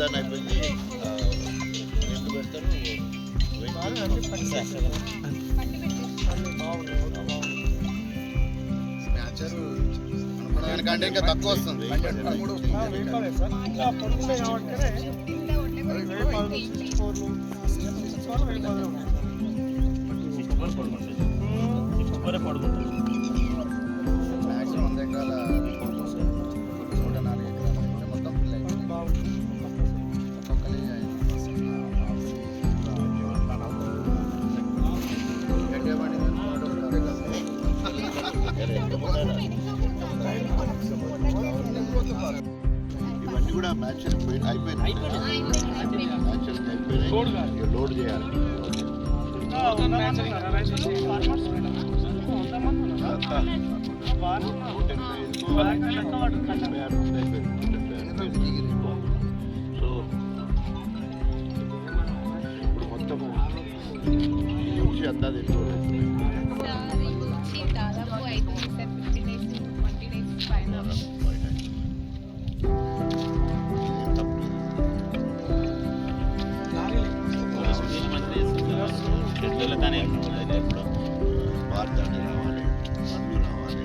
బార్దాన్ అయిపోయింది. రెండు పెడతారు కంటే ఇంకా తక్కువ వస్తుంది. మ్యాక్సిమం 100 ఎకరాల 104 ఎకరాల మొత్తం ఫుల్ అయింది. ఇవన్నీ కూడా మ్యాచ్ అయిపోయినాయి. లోడ్ చేయాలి. సో ఇప్పుడు మొత్తము నుంచి అందాది ఎక్కువ ఎప్పుడు బార్దాన్ని రావాలి, మందు రావాలి,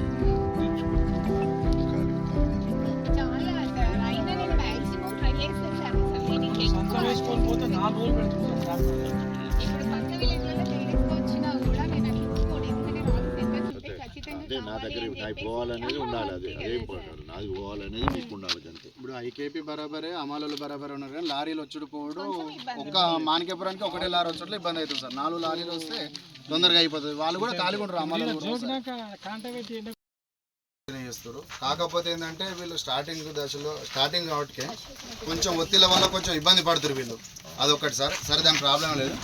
అదే నా దగ్గర నాకు పోవాలనేది ఉండాలి. అదే ఇంపార్టెంట్. నాది పోవాలనేది మీకు ఉండాలి అంతే. ఇప్పుడు ఐకేపీ బరాబరే, అమాలు బరాబరే ఉన్నారు కానీ లారీలు వచ్చుడు పోవడం ఒక్క మానికేపురానికి ఒకటే లారీ వచ్చుట్లో ఇబ్బంది అవుతుంది సార్. 4 లారీలు వస్తే తొందరగా అయిపోతుంది. వాళ్ళు కూడా ఖాళీగా ఉంటారు. అమాలు చేస్తారు. కాకపోతే ఏంటంటే వీళ్ళు స్టార్టింగ్ దశలో కాబట్టి కొంచెం ఒత్తిళ్ళ వల్ల కొంచెం ఇబ్బంది పడుతున్నారు వీళ్ళు. అదొకటి సార్. సరే దాని ప్రాబ్లం లేదు.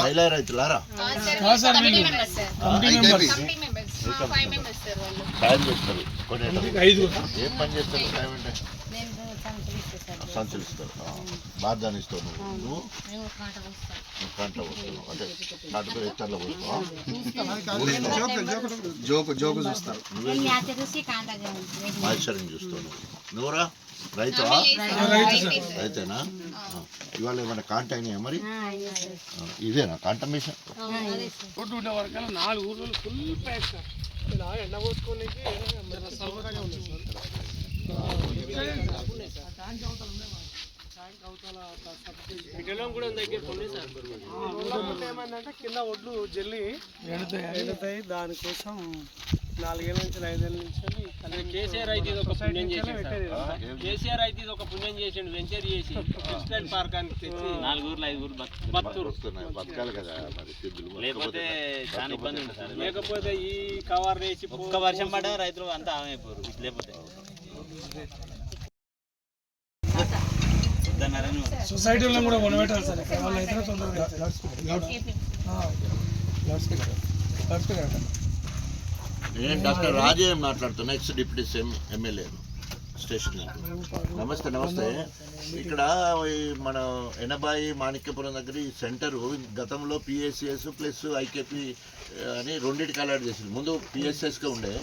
మహిళా రైతులారా సాయం చేస్తారు. ఏం పని చేస్తారు? సాయం అంటే సంచులు ఇస్తారు, బార్దాన్ని ఇస్తావు. నువ్వు కాంట పోస్తావు అంటే కాటుకు ఎచ్చర్లో పోస్తావా? జోకు చూస్తారు. మాయిశ్చరింగ్ చూస్తావు. నువ్వురా రైతువా? రైతేనా? ఇవాళ ఏమైనా కాంట అయినాయా మరి? ఇదేనా కాంట మిషన్? ఏమంటే కింద ఒడ్లు జల్లి ఎండుతాయి. దానికోసం 4 ఏళ్ళ నుంచి 5 ఏళ్ళ నుంచి కేసీఆర్ అయితే ఇది ఒక పుణ్యం చేసిండు. కేసీఆర్ అయితే ఇది ఒక పుణ్యం చేసిండు. వెంచర్ చేసి టెక్స్టైల్ పార్క్ అని తెచ్చి 4 ఊర్లు 5 ఊర్లు బతకాలి కదా మరి. లేకపోతే చాలా ఇబ్బంది ఉంది సార్. లేకపోతే ఈ కవర్ వేసి ఒక్క వర్షం పడ్డా రైతులు అంతా ఆమెపోరు. లేకపోతే సొసైటీలో కూడా కొనబెట్టాలి సార్. ఇక్కడ వాళ్ళు అయితే తొందరగా నేను డాక్టర్ రాజే మాట్లాడుతున్నా, ఎక్స్ డిప్యూటీ ఎమ్మెల్యే స్టేషన్. నమస్తే. నమస్తే. ఇక్కడ మన ఎనబాయి మాణిక్యపురం దగ్గర ఈ సెంటరు గతంలో పిఎస్సిఎస్ ప్లస్ ఐకేపీ అని రెండింటికి అలాట్ చేసింది. ముందు పిఎస్సిఎస్గా ఉండే,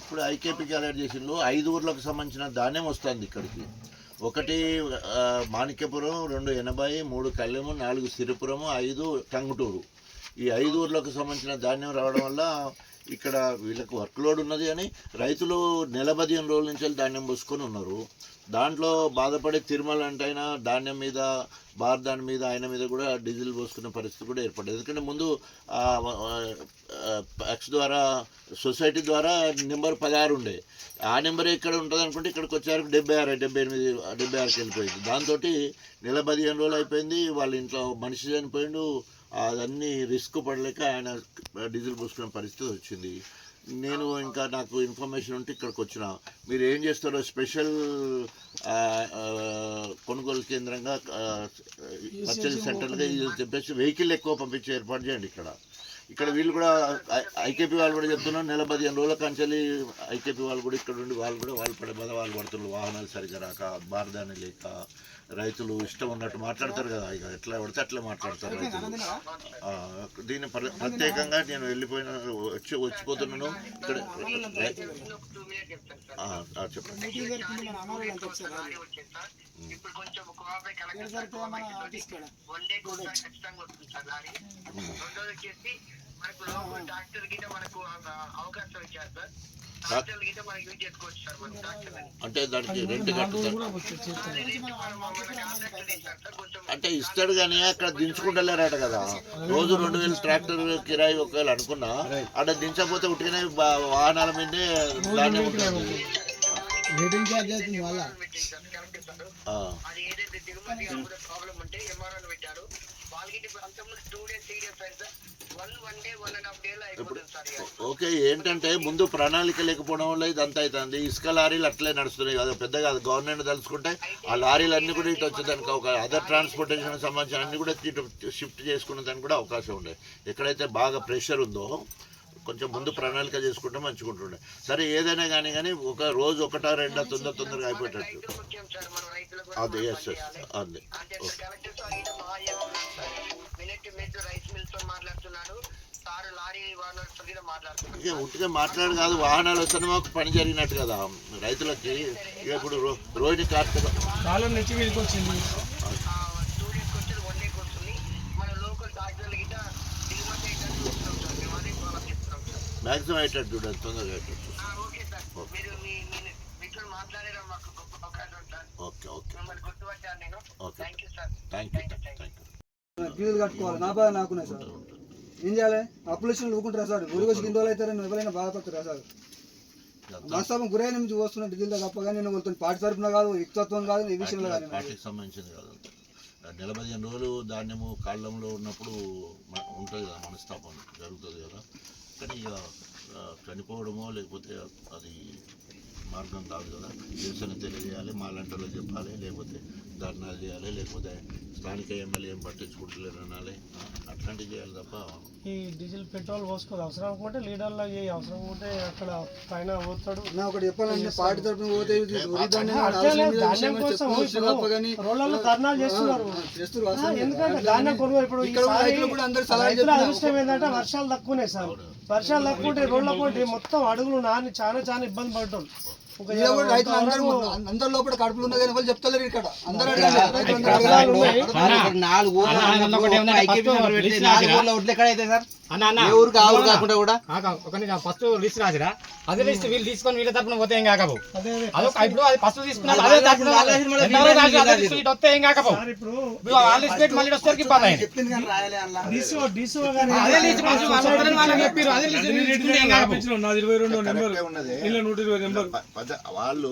ఇప్పుడు ఐకేపీకి అలాట్ చేసిండ్రు. 5 ఊర్లకు సంబంధించిన ధాన్యం వస్తుంది ఇక్కడికి. 1 మాణిక్యపురం, 2 ఎనబాయి, 3 కళ్యము, 4 సిరిపురము, 5 టంగుటూరు. ఈ 5 ఊర్లకు సంబంధించిన ధాన్యం రావడం వల్ల ఇక్కడ వీళ్ళకు వర్క్ లోడ్ ఉన్నది అని రైతులు 15 రోజుల నుంచి ధాన్యం పోసుకొని ఉన్నారు. దాంట్లో బాధపడే తిరుమల అంటే అయినా ధాన్యం మీద, బార్దాన్ మీద, ఆయన మీద కూడా డీజిల్ పోసుకునే పరిస్థితి కూడా ఏర్పడింది. ఎందుకంటే ముందు ఎక్స్ ద్వారా సొసైటీ ద్వారా నెంబర్ 16 ఉండే. ఆ నెంబర్ ఎక్కడ ఉంటుంది అనుకుంటే ఇక్కడికి వచ్చేసరికి 76 వెళ్ళిపోయింది. దాంతో 15 రోజులు అయిపోయింది. వాళ్ళ ఇంట్లో మనిషి చనిపోయిండు. అదన్నీ రిస్క్ పడలేక ఆయన డీజిల్ పోసుకునే పరిస్థితి వచ్చింది. నేను ఇంకా నాకు ఇన్ఫర్మేషన్ ఉంటే ఇక్కడికి వచ్చిన. మీరు ఏం చేస్తారో స్పెషల్ కొనుగోలు కేంద్రంగా పర్చేజ్ సెంటర్గా చెప్పేసి వెహికల్ ఎక్కువ పంపించే ఏర్పాటు చేయండి ఇక్కడ. ఇక్కడ వీళ్ళు కూడా ఐకేపీ వాళ్ళు కూడా చెప్తున్నారు, నెల 15 రోజుల కంచెలి ఐకేపీ వాళ్ళు కూడా ఇక్కడ ఉండి వాళ్ళు పడే బాధ వాళ్ళు పడుతున్నారు. వాహనాలు సరిగ్గా రాక, బార్దాని లేక, రైతులు ఇష్టం ఉన్నట్టు మాట్లాడతారు కదా, ఇక ఎట్లా పడితే అట్లా మాట్లాడతారు రైతులు. దీన్ని ప్రత్యేకంగా నేను వచ్చిపోతున్నాను ఇక్కడ. చెప్పండి. ఇప్పుడు కొంచెం కోఆపరేట్ కలెక్టర్ వన్ డే ఖచ్చితంగా వస్తుంది సార్ లారీ. రెండోది వచ్చేసి మనకు లోకల్ ట్రాక్టర్ గిట్ట మనకు అవకాశం ఇచ్చారు సార్. ట్రాక్టర్ గిట్ట మనకి యూజ్ చేసుకోవచ్చు సార్. మన ట్రాక్టర్ అంటే దానికి రెంట్ కట్టుతారు అంటే ఇస్తాడు కానీ అక్కడ దించుకుంటలేరట కదా. రోజు 2000 ట్రాక్టర్ కిరాయి ఒకవేళ అనుకున్నా అక్కడ దించకపోతే ఉట్టిగానే వాహనాల మీదే ధాన్యం ఉంటుంది. అది ఏదైతే తిరుమల ప్రాబ్లం ఉంటే ఎంఆర్ఓ పెట్టారు. వాళ్ళకి అంతకుముందు 2 days 3 days sir. One day 1.5 days అయిపోతుంది సార్. ఓకే, ఏంటంటే ముందు ప్రణాళిక లేకపోవడం వల్ల ఇదంతా అవుతుంది. ఇసుక లారీలు అట్లే నడుస్తున్నాయి కదా, పెద్ద కాదు. గవర్నమెంట్ తలుచుకుంటే ఆ లారీలు అన్నీ కూడా ఇటు వచ్చేదానికి ఒక అదర్ ట్రాన్స్పోర్టేషన్ సంబంధించిన అన్ని కూడా ఇటు షిఫ్ట్ చేసుకునే దానికి కూడా అవకాశం ఉండే. ఎక్కడైతే బాగా ప్రెషర్ ఉందో కొంచెం ముందు ప్రణాళిక చేసుకుంటే మంచిగుంటుండే. సరే ఏదైనా కానీ ఒక రోజు 1-2 తొందరగా అయిపోయేటట్టు అది. ఎస్ ఎస్ అది ఇక ఉట్టిగా మాట్లాడు కాదు, వాహనాలు వస్తేనే మాకు పని జరిగినట్టు కదా రైతులకి. ఇక ఇప్పుడు రోహిణి కార్తీక కాలం నుంచి వీళ్ళకి వచ్చింది. మ్యాక్సిమం అయ్యేటట్టు చూడండి, తొందరగా అయ్యేటట్టు. Okay okay okay, thank you. ఫీజులు కట్టుకోవాలి. నా బాధ నాకున్నాయి సార్. ఏం చేయాలి? అప్పులు ఇచ్చిన ఊరుకుంటారా సార్? ఊరికి వచ్చి 2 రోజులు అవుతారని ఎవరైనా బాధపడతారా సార్? మనస్తాపం గురైన నుంచి వస్తున్న డీజిల్ తప్ప కానీ నేను వాళ్ళతో పార్టీ తరపున కాదు, వ్యక్తిత్వం కాదు, ఈ విషయంలో కానీ పార్టీకి సంబంధించింది కాదు. నెల 15 రోజులు ధాన్యము కాళ్ళంలో ఉన్నప్పుడు ఉంటుంది కదా, మనస్తాపం జరుగుతుంది కదా. కానీ ఇక చనిపోవడమో లేకపోతే అది మార్గం కాదు కదా. నిరసన తెలియజేయాలి, మాలాంటి చెప్పాలి, లేకపోతే ధర్నాలు చేయాలి, లేకపోతే స్థానిక ఎమ్మెల్యే ఏం పట్టించుకుంటలేరు అనాలి. అట్లాంటివి చేయాలి తప్ప ఈ డీజిల్ పెట్రోల్ పోసుకోదు. అవసరం అనుకుంటే లీడర్లో అవసరం ఉంటే అక్కడ పైన పోతాడు. నా ఒకటి చెప్పాలంటే పార్టీ తరపున పోతే రోడ్లలో ధర్నాలు చేస్తున్నారు. ఎందుకంటే ధాన్యం కొనుగోలు ఇప్పుడు అదృష్టం ఏంటంటే వర్షాలు తక్కువనే సార్. వర్షాలు తక్కువ ఉంటే రోడ్ల పోటీ మొత్తం అడుగులు నాని చాలా ఇబ్బంది పడటం. రైతులు అందరి లోపల కడుపులు ఉన్నాయి కానీ వాళ్ళు చెప్తలేరు ఇక్కడ. అందరూ ఫస్ట్ లిస్ట్ రాసిరా, అదే లిస్ట్ వీళ్ళు తీసుకొని వీళ్ళ తరపున పోతే ఏం కాకపో. ఇప్పుడు అది ఫస్ట్ తీసుకున్నారు అదే తరపున వస్తే ఏం కాకపో. ఇప్పుడు ఆ లిస్ట్ పెట్టి మళ్ళీ వచ్చేసరికి ఇబ్బంది అయింది. అదే లిస్ట్ అదే లిస్ట్ ఏం కాకపో. వాళ్ళు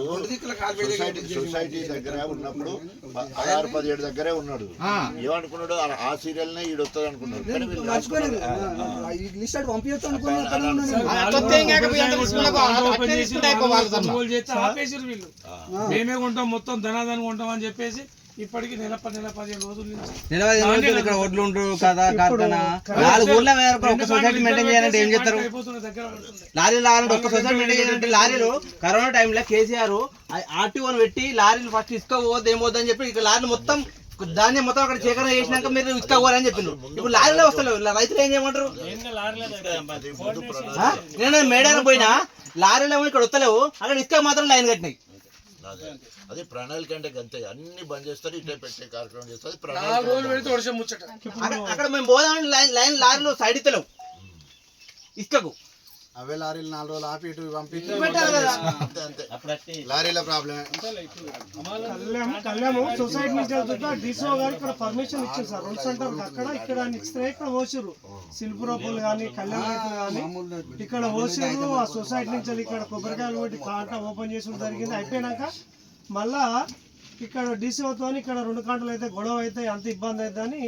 సొసైటీ దగ్గర ఉన్నప్పుడు 16-17 దగ్గరే ఉన్నాడు. ఏమనుకున్నాడు, ఆ సీరియల్ నే ఈడొస్తుంది అనుకున్నాడు. మేమే కొంటాం, మొత్తం ధనాదాన్ని కొంటాం అని చెప్పేసి ఇప్పటికి నెల 15 రోజుల నుంచి ఇక్కడ ఒడ్లు ఉంటారు కదా. 4 ఊర్ల ఒక సొసైటీ మెయింటైన్ చేయాలంటే ఏం చేస్తారు? లారీలు ఒక సొసైటీ మెయింటైన్ చేయాలంటే లారీలు కరోనా టైంలో కేసీఆర్ ఆర్టీఓని పెట్టి లారీలు ఫస్ట్ ఇసుక పోవద్దు ఏమవుద్దని చెప్పి ఇక లారీలు మొత్తం ధాన్యం మొత్తం అక్కడ సేకరణ చేసినాక మీరు ఇసుక పోవాలని చెప్పిండ్రు. ఇప్పుడు లారీలో వస్తలేవు, రైతులు ఏం చేయమంటారు? నేను మేడారం పోయినా లారీలో ఇక్కడ వస్తలేవు, అక్కడ ఇసుక మాత్రం లైన్ కట్టినాయి. అదే ప్రణాళిక అంటే అంతే, అన్ని బంద్ చేస్తారు, ఇట్లా పెట్టే కార్యక్రమం చేస్తారు. అక్కడ మేము పోదామని లైన్ లారీలు సైడ్ ఇస్తలేవు ఇసుకకు. అవే లారీలు 4 రోజులు ఆపి ఇటు పంపించి లారీల ప్రాబ్లమే. కళ్యాణం సొసైటీ నుంచి డిసో గారు ఇక్కడ పర్మిషన్ ఇచ్చారు సార్. 2 సెంటర్లు అక్కడ ఇక్కడ ఇస్తే ఇక్కడ పోసిర్రు. శిల్పురూపులు కానీ కళ్యాణ రైతులు కానీ ఇక్కడ పోసిర్రు. ఆ సొసైటీ నుంచి ఇక్కడ కొబ్బరికాయలు కొట్టి కాంట ఓపెన్ చేసి జరిగింది. అయిపోయినాక మళ్ళా ఇక్కడ డిసిఓతో ఇక్కడ 2 కాంటలు అయితే గొడవ అయితే అంత ఇబ్బంది అవుతుందని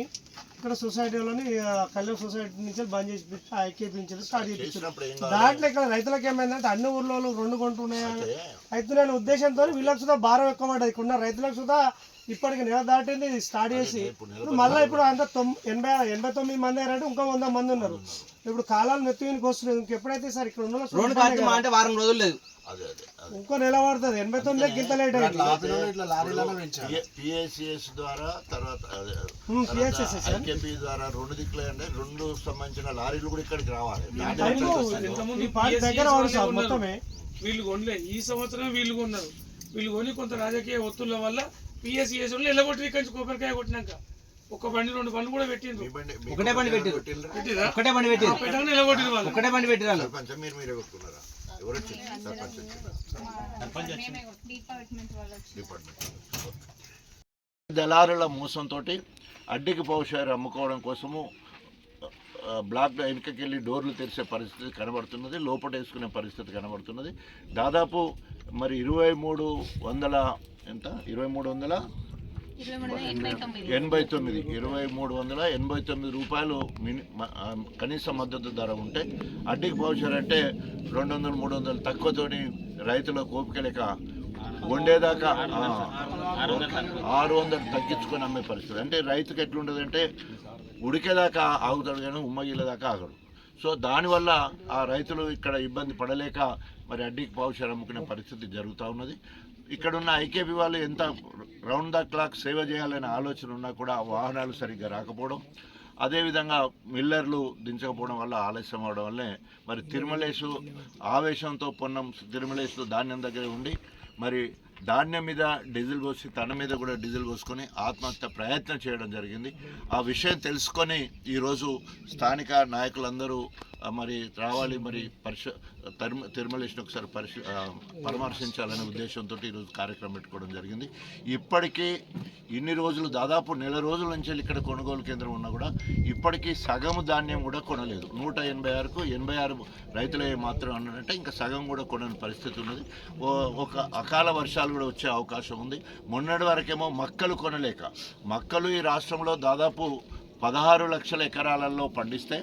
ఇక్కడ సొసైటీలోని కళ్యాణ సొసైటీ నుంచి బంద్ చేసి ఐక్యపించారు, స్టార్ట్ చేయించారు. దాంట్లో ఇక్కడ రైతులకు ఏమైందంటే అన్ని ఊర్లో 2 కొంటున్నాయి అయితే ఉద్దేశంతో వీళ్ళకి సుధా భారం ఎక్కువ పడ్డది. ఇక్కడ రైతులకు సుధా ఇప్పటికి నెల దాటింది ఇది స్టార్ట్ చేసి ఇప్పుడు మళ్ళీ ఇప్పుడు అంతా 89 మంది అయ్యారంటే ఇంకో 100 మంది ఉన్నారు. ఇప్పుడు కాలాలు నెత్తికి వస్తున్నాయి. ఇంకెప్పుడైతే సార్ ఇక్కడ ఉన్న రోడ్డు కార్డు అంటే వారం రోజులు లేదు, అదే ఇంకో నెల పడుతుంది. 89 గింత లేట్ అయింది. పిఎస్సిఎస్ ద్వారా తర్వాత PSCS ఐకేపీ ద్వారా 2 దిక్కులు అంటే 2 సంబంధించిన లారీలు కూడా ఇక్కడికి రావాలి. ఈ పార్టీ దగ్గర వాడు సార్ మొత్తమే వీళ్ళు కొనలే, ఈ సంవత్సరం వీళ్ళు కొన్నారు. వీళ్ళు కొని కొంత రాజకీయ ఒత్తుల వల్ల పిఎస్సిఎస్ ఎల్లగొట్టి ఇక్కడి నుంచి కొబ్బరికాయ కొట్టినాక ఒక బండి 2 బండ్లు కూడా పెట్టిండ్రు. ఒకటే బండి పెట్టిరు, పెట్టిరా? ఒకటే బండి పెట్టిరు, పెట్టగానే ఎల్లగొట్టిరు వాళ్ళు. ఒకటే బండి పెట్టిరు. సర్పంచ్ మీరే కొట్టుకున్నారా? ఎవరు వచ్చింది? సర్పంచ్ డిపార్ట్మెంట్ దళారుల మోసంతో అడ్డికి పౌషారు అమ్ముకోవడం కోసము బ్లాక్ వెనుకకెళ్ళి డోర్లు తెరిచే పరిస్థితి కనబడుతున్నది, లోపల వేసుకునే పరిస్థితి కనబడుతున్నది. దాదాపు మరి 2389 రూపాయలు కనీస మద్దతు ధర ఉంటే అడ్డికి పౌచర్ అంటే 200-300 తక్కువతోని రైతుల కోపికలేక వండేదాకా 600 తగ్గించుకొని అమ్మే పరిస్థితి. అంటే రైతుకి ఎట్లుంటుందంటే ఉడికేదాకా ఆగుతాడు కానీ ఉమ్మగిలేదాకా ఆగడు. సో దానివల్ల ఆ రైతులు ఇక్కడ ఇబ్బంది పడలేక మరి అడ్డికి పౌచర్ అమ్ముకునే పరిస్థితి జరుగుతూ ఉన్నది. ఇక్కడున్న ఐకేపీ వాళ్ళు ఎంత రౌండ్ ద క్లాక్ సేవ చేయాలనే ఆలోచన ఉన్నా కూడా వాహనాలు సరిగ్గా రాకపోవడం, అదేవిధంగా మిల్లర్లు దించకపోవడం వల్ల ఆలస్యం అవడం వల్లే మరి తిరుమలేశు ఆవేశంతో పొన్నం తిరుమలేశు ధాన్యం దగ్గర ఉండి మరి ధాన్యం మీద డీజిల్ పోసి తన మీద కూడా డీజిల్ పోసుకొని ఆత్మహత్య ప్రయత్నం చేయడం జరిగింది. ఆ విషయం తెలుసుకొని ఈరోజు స్థానిక నాయకులందరూ మరి రావాలి, మరి తిరుమలేశుని ఒకసారి పరామర్శించాలనే ఉద్దేశంతో ఈరోజు కార్యక్రమం పెట్టుకోవడం జరిగింది. ఇప్పటికీ ఇన్ని రోజులు దాదాపు నెల రోజుల నుంచి ఇక్కడ కొనుగోలు కేంద్రం ఉన్నా కూడా ఇప్పటికీ సగం ధాన్యం కూడా కొనలేదు. 186కు 86 రైతులే మాత్రం అన్నారంటే ఇంకా సగం కూడా కొనని పరిస్థితి ఉన్నది. ఒక అకాల వర్షాలు కూడా వచ్చే అవకాశం ఉంది. మొన్నటి వరకేమో మక్కలు కొనలేక మక్కలు ఈ రాష్ట్రంలో దాదాపు 16 లక్షల ఎకరాలలో పండిస్తే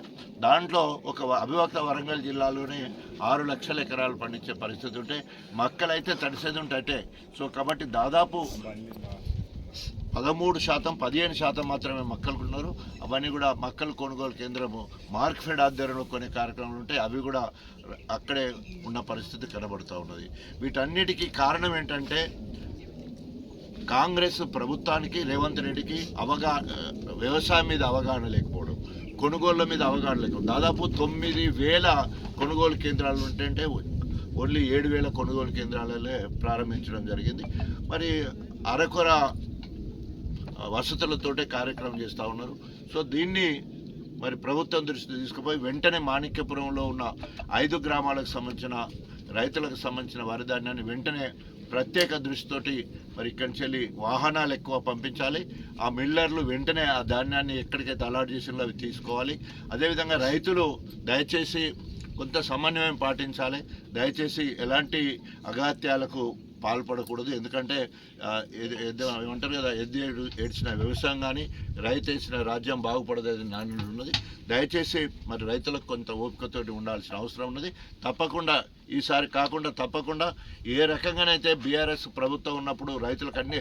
దాంట్లో ఒక అవిభక్త వరంగల్ జిల్లాలోనే 6 లక్షల ఎకరాలు పండించే పరిస్థితి ఉంటే మక్కలైతే తడిసేది ఉంటే. సో కాబట్టి దాదాపు 13%, 15% మాత్రమే మక్కలు ఉన్నారు. అవన్నీ కూడా మక్కలు కొనుగోలు కేంద్రము మార్క్ఫెడ్ ఆధ్వర్యంలో కొనే కార్యక్రమాలు ఉంటాయి, అవి కూడా అక్కడే ఉన్న పరిస్థితి కనబడుతూ ఉన్నది. వీటన్నిటికీ కారణం ఏంటంటే కాంగ్రెస్ ప్రభుత్వానికి రేవంత్ రెడ్డికి వ్యవసాయం మీద అవగాహన లేకపోవడం, కొనుగోళ్ల మీద అవగాహన లేకపోవడం. దాదాపు 9,000 కొనుగోలు కేంద్రాలు ఉంటే ఓన్లీ 7,000 కొనుగోలు కేంద్రాలనే ప్రారంభించడం జరిగింది. మరి అరకొర వసతులతోటే కార్యక్రమం చేస్తూ ఉన్నారు. సో దీన్ని మరి ప్రభుత్వం దృష్టి తీసుకుపోయి వెంటనే మాణిక్యపురంలో ఉన్న 5 గ్రామాలకు సంబంధించిన రైతులకు సంబంధించిన వరి ధాన్యాన్ని వెంటనే ప్రత్యేక దృష్టితోటి మరి ఇక్కడి నుంచి వెళ్ళి వాహనాలు ఎక్కువ పంపించాలి. ఆ మిల్లర్లు వెంటనే ఆ ధాన్యాన్ని ఎక్కడికైతే అలాట్ చేసినో అవి తీసుకోవాలి. అదేవిధంగా రైతులు దయచేసి కొంత సమన్వయం పాటించాలి. దయచేసి ఎలాంటి అఘాత్యాలకు పాల్పడకూడదు. ఎందుకంటే ఏమంటారు కదా, ఎద్దు ఏడ్చిన వ్యవసాయం కానీ రైతు వేసిన రాజ్యం బాగుపడదు నాణ్యత ఉన్నది. దయచేసి మరి రైతులకు కొంత ఓపికతోటి ఉండాల్సిన అవసరం ఉన్నది. తప్పకుండా ఈసారి కాకుండా తప్పకుండా ఏ రకంగానైతే బీఆర్ఎస్ ప్రభుత్వం ఉన్నప్పుడు రైతులకు అన్ని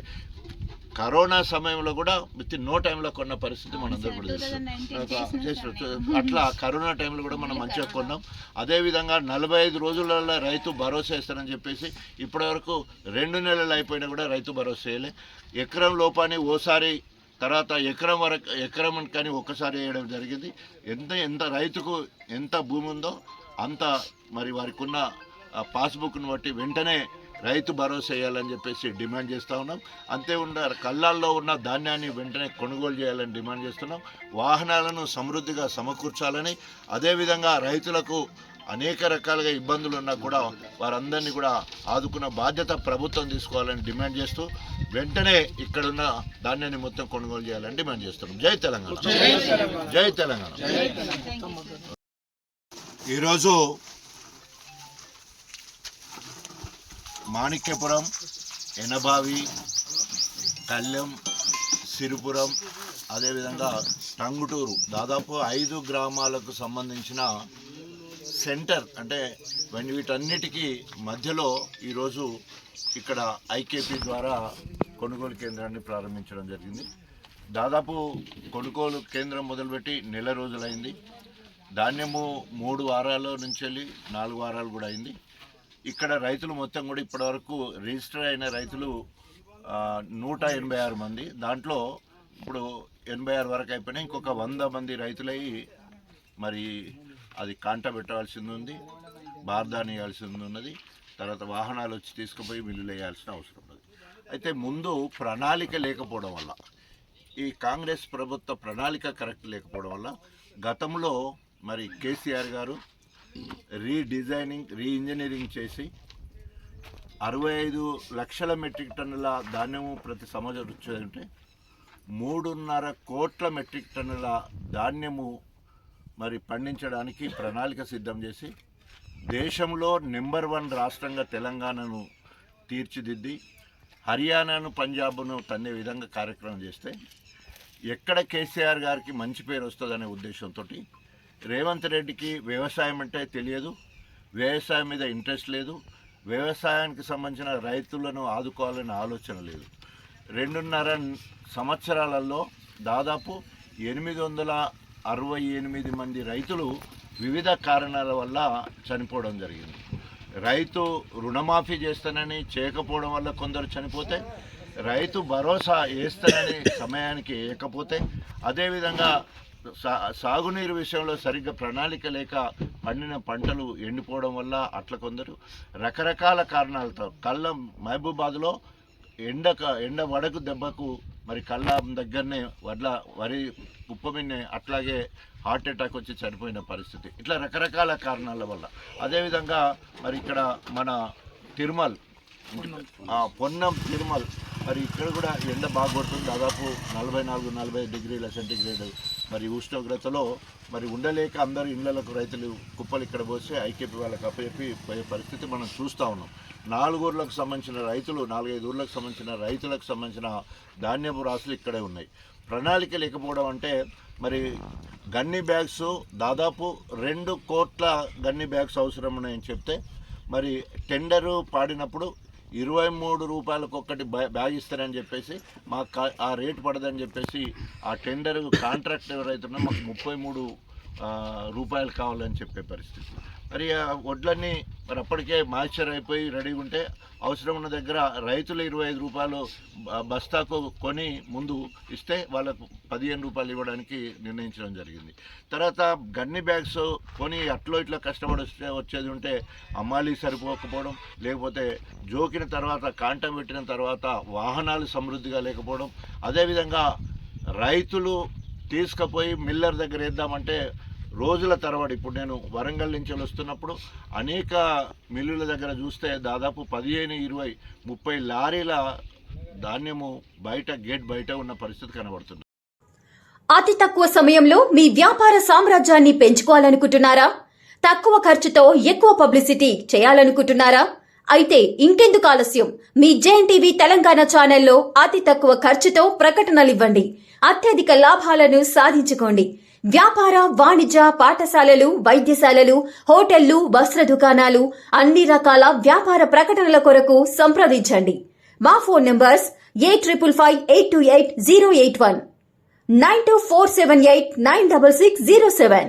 కరోనా సమయంలో కూడా విత్ నో టైంలో కొన్న పరిస్థితి మనందరూ కూడా చేస్తున్నాం. అట్లా కరోనా టైంలో కూడా మనం మంచిగా కొన్నాం. అదేవిధంగా 45 రోజులలో రైతు భరోసా ఇస్తారని చెప్పేసి ఇప్పటివరకు 2 నెలలు అయిపోయినా కూడా రైతు భరోసా చేయలే. ఎకరం లోపాన్ని ఓసారి, తర్వాత ఎకరం కానీ ఒక్కసారి వేయడం జరిగింది. ఎంత రైతుకు ఎంత భూమి ఉందో అంత మరి వారికి ఉన్న పాస్బుక్ను బట్టి వెంటనే రైతు భరోసా వేయాలని చెప్పేసి డిమాండ్ చేస్తూ ఉన్నాం. అంతే కళ్ళాల్లో ఉన్న ధాన్యాన్ని వెంటనే కొనుగోలు చేయాలని డిమాండ్ చేస్తున్నాం. వాహనాలను సమృద్ధిగా సమకూర్చాలని, అదేవిధంగా రైతులకు అనేక రకాలుగా ఇబ్బందులు ఉన్నా కూడా వారందరినీ కూడా ఆదుకున్న బాధ్యత ప్రభుత్వం తీసుకోవాలని డిమాండ్ చేస్తూ వెంటనే ఇక్కడున్న ధాన్యాన్ని మొత్తం కొనుగోలు చేయాలని డిమాండ్ చేస్తున్నాం. జై తెలంగాణ, జై తెలంగాణ. ఈరోజు మాణిక్యపురం, ఎనబావి, కళ్యం, సిరిపురం, అదేవిధంగా టంగుటూరు దాదాపు 5 గ్రామాలకు సంబంధించిన సెంటర్ అంటే వీటన్నిటికీ మధ్యలో ఈరోజు ఇక్కడ ఐకేపీ ద్వారా కొనుగోలు కేంద్రాన్ని ప్రారంభించడం జరిగింది. దాదాపు కొనుగోలు కేంద్రం మొదలుపెట్టి నెల రోజులైంది. ధాన్యము 3 వారాల నుంచి వెళ్ళి 4 వారాలు కూడా అయింది. ఇక్కడ రైతులు మొత్తం కూడా ఇప్పటివరకు రిజిస్టర్ అయిన రైతులు 186 మంది. దాంట్లో ఇప్పుడు 86 వరకు అయిపోయినాయి. ఇంకొక 100 మంది రైతులై మరి అది కాంట పెట్టవలసింది ఉంది, బార్దాని వేయాల్సింది ఉన్నది. తర్వాత వాహనాలు వచ్చి తీసుకుపోయి మిల్లులు వేయాల్సిన అవసరం ఉన్నది. అయితే ముందు ప్రణాళిక లేకపోవడం వల్ల, ఈ కాంగ్రెస్ ప్రభుత్వ ప్రణాళిక కరెక్ట్ లేకపోవడం వల్ల గతంలో మరి కేసీఆర్ గారు రీఇంజనీరింగ్ చేసి 65 లక్షల మెట్రిక్ టన్నుల ధాన్యము ప్రతి సంవత్సరం వచ్చేదంటే 3.5 కోట్ల మెట్రిక్ టన్నుల ధాన్యము మరి పండించడానికి ప్రణాళిక సిద్ధం చేసి దేశంలో నెంబర్ 1 రాష్ట్రంగా తెలంగాణను తీర్చిదిద్ది హర్యానాను పంజాబ్ను తన్నే విధంగా కార్యక్రమం చేస్తే ఎక్కడ కేసీఆర్ గారికి మంచి పేరు వస్తుందనే ఉద్దేశంతో రేవంత్ రెడ్డికి వ్యవసాయం అంటే తెలియదు, వ్యవసాయం మీద ఇంట్రెస్ట్ లేదు, వ్యవసాయానికి సంబంధించిన రైతులను ఆదుకోవాలనే ఆలోచన లేదు. 2.5 సంవత్సరాలలో దాదాపు 868 మంది రైతులు వివిధ కారణాల వల్ల చనిపోవడం జరిగింది. రైతు రుణమాఫీ చేస్తానని చేయకపోవడం వల్ల కొందరు చనిపోతే, రైతు భరోసా వేస్తానని సమయానికి వేయకపోతే, అదేవిధంగా సాగునీరు విషయంలో సరిగ్గా ప్రణాళిక లేక పండిన పంటలు ఎండిపోవడం వల్ల అట్లా కొందరు రకరకాల కారణాలతో మహబూబాద్లో ఎండ వడకు దెబ్బకు మరి కళ్ళం దగ్గరనే వరి కుప్పమిన్నే అట్లాగే హార్ట్ అటాక్ వచ్చి చనిపోయిన పరిస్థితి. ఇట్లా రకరకాల కారణాల వల్ల. అదేవిధంగా మరి ఇక్కడ మన తిరుమల్ పొన్నం తిరుమల్ మరి ఇక్కడ కూడా ఎండ బాగా కొడుతుంది. దాదాపు 44-40 డిగ్రీల సెంటీగ్రేడ్ మరి ఉష్ణోగ్రతలో మరి ఉండలేక అందరూ ఇళ్లకు రైతులు కుప్పలు ఇక్కడ పోసి ఐకేపీ వాళ్ళకి అప్పచెప్పి పోయే పరిస్థితి మనం చూస్తూ ఉన్నాం. 4 ఊర్లకు సంబంధించిన రైతులు, 4-5 ఊర్లకు సంబంధించిన రైతులకు సంబంధించిన ధాన్యపు రాసులు ఇక్కడే ఉన్నాయి. ప్రణాళిక లేకపోవడం అంటే మరి గన్ని బ్యాగ్స్ దాదాపు 2 కోట్ల గన్ని బ్యాగ్స్ అవసరం ఉన్నాయని చెప్తే మరి టెండరు పాడినప్పుడు 23 రూపాయలకు ఒక్కటి బ్యాగ్ ఇస్తారని చెప్పేసి మాకు ఆ రేటు పడదని చెప్పేసి ఆ టెండర్ కాంట్రాక్ట్ ఎవరైతున్నా మాకు 33 రూపాయలు కావాలని చెప్పే పరిస్థితి. మరి ఆ వడ్లన్నీ మరి అప్పటికే మాయిశ్చర్ అయిపోయి రెడీగా ఉంటే అవసరం ఉన్న దగ్గర రైతులు 25 రూపాయలు బస్తాకు కొని ముందు ఇస్తే వాళ్ళకు 15 రూపాయలు ఇవ్వడానికి నిర్ణయించడం జరిగింది. తర్వాత గన్ని బ్యాగ్స్ కొని అట్లో ఇట్లా కష్టపడి వచ్చేది ఉంటే అమ్మాలి సరిపోకపోవడం, లేకపోతే జోకిన తర్వాత కాంటం పెట్టిన తర్వాత వాహనాలు సమృద్ధిగా లేకపోవడం, అదేవిధంగా రైతులు తీసుకుపోయి మిల్లర్ దగ్గర వేద్దామంటే రోజుల తరబడి, ఇప్పుడు నేను వరంగల్ నుంచి వస్తున్నప్పుడు అనేక మిల్లుల దగ్గర చూస్తే దాదాపు 15, 20, 30 లారీల ధాన్యము గేట్ బయట ఉన్న పరిస్థితి కనబడుతుంది. అతి తక్కువ సమయంలో మీ వ్యాపార సామ్రాజ్యాన్ని పెంచుకోవాలనుకుంటున్నారా? తక్కువ ఖర్చుతో ఎక్కువ పబ్లిసిటీ చేయాలనుకుంటున్నారా? అయితే ఇంకెందుకు ఆలస్యం? మీ జేఎన్టీవీ తెలంగాణ ఛానల్లో అతి తక్కువ ఖర్చుతో ప్రకటనలివ్వండి. అత్యధిక లాభాలను సాధించుకోండి. వ్యాపార, వాణిజ్య, పాఠశాలలు, వైద్యశాలలు, హోటళ్లు, వస్త్ర దుకాణాలు, అన్ని రకాల వ్యాపార ప్రకటనల కొరకు సంప్రదించండి. మా ఫోన్ నంబర్స్ 8558280881 9247896607.